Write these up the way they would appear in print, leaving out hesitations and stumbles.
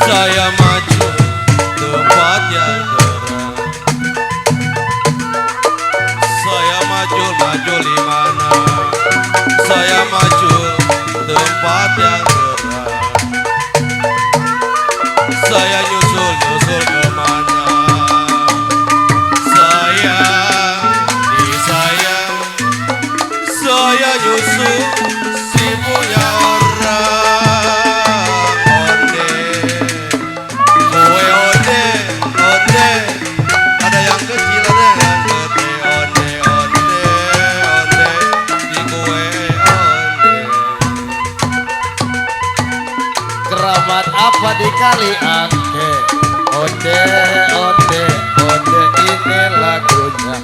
Saya maju tempat yang terang. Saya maju di mana? Saya maju tempat yang terang. Saya nyusul kemana? Saya nyusul si punya orang. Onde, kue onde, onde. Ada yang kecil, ada yang gede. Onde, onde, onde. Di kue onde. Keramat apa di kali angke? Onde, onde, onde, ini lagunya.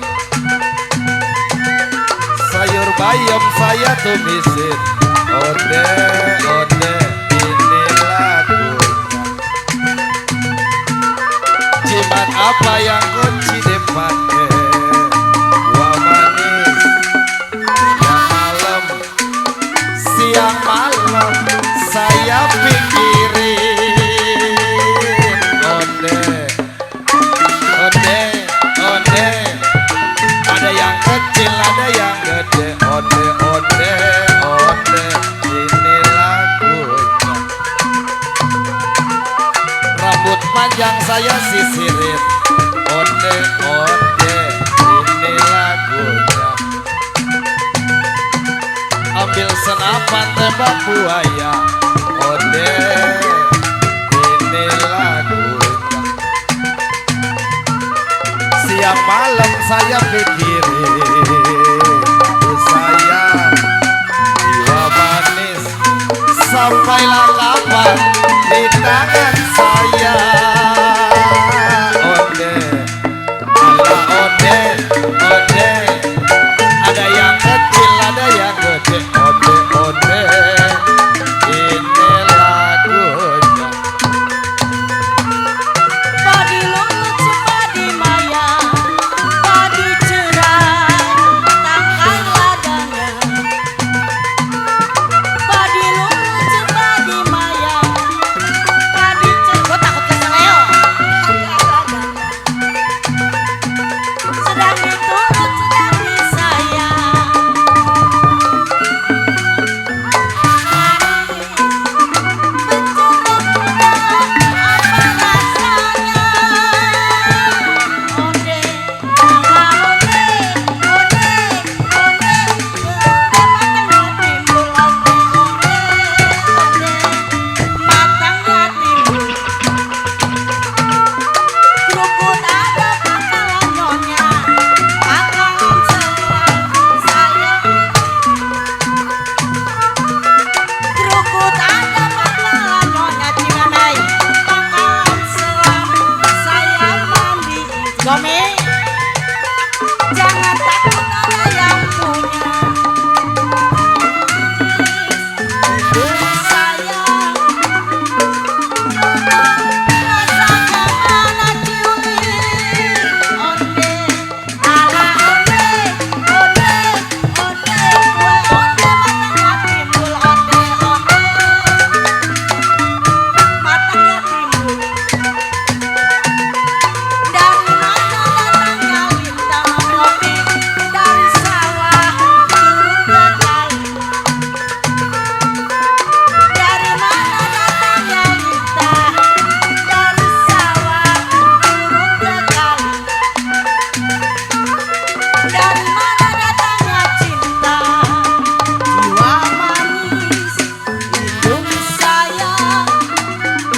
Sayur bayam saya tumisin. Onde, onde, ini lagunya. Jimat apa yang kunci depannya? Buah manis siang malam, siang malam saya pikirin. Onde, onde, onde. Ada yang kecil, ada yang gede. Onde, onde, onde, ini lagunya. Rambut panjang saya sisirin. Onde, onde, ini lagunya. Ambil senapan tembak buaya. Onde, ini lagunya. Siang malam saya pikirin. Saya jiwa manis sampailah kapan di tangan saya. Onde, ala onde, onde. Ada yang kecil, ada yang gede. Onde, onde, ini lagunya. Padi lucu, padi maya, padi cerah, tangkai ladangnya. Padi lucu, padi maya, padi cerah. Gue takut keseleo. Sedang diturut, sedang disayang. Gomi, jangan takut ada yang punya. Hidup sayang, rasanya mana ciuli. Onde, ala onde, onde, onde, kue onde matanya timbul. Onde, onde, matanya timbul. Dari mana datangnya lintang ngopi, dari sawah turun ke kali. Dari mana datangnya lintang, dari sawah turun ke kali. Dari mana datangnya cinta, jiwa manis, hidup sayang.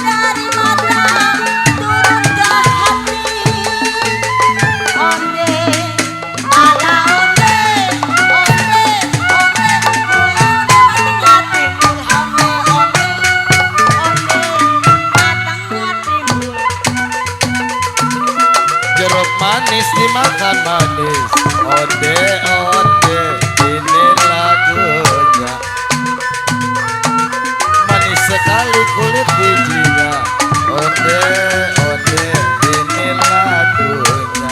Dari mata turun ke hati. Onde, ala onde, onde, onde, matanya timbul. Onde, onde, onde, matanya timbul. Jeruk manis dimakan manis. Onde, onde, ini lagunya. Manis sekali kulit bijinya. Onde, onde, ini lagunya.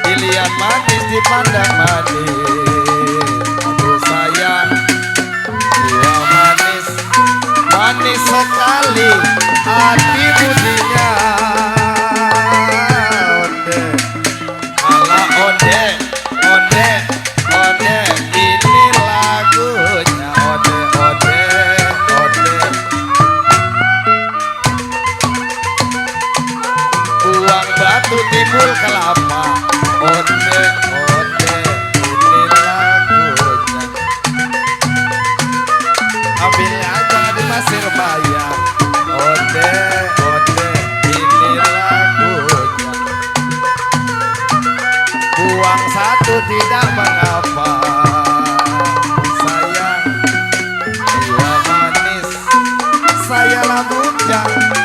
Dilihat manis dipandang manis. Aduh sayang, jiwa manis, manis sekali. sekali hati budinya. Onde, ala onde, onde, onde, ini lagunya. Onde, onde, onde. Buang batu timbul kelapa. Onde, onde, ini lagunya. Ambil aja di Pasir Bayang. Onde, onde, ini lagunya. Buang satu tidak mengapa. Sayang, jiwa manis, saya lah bujang.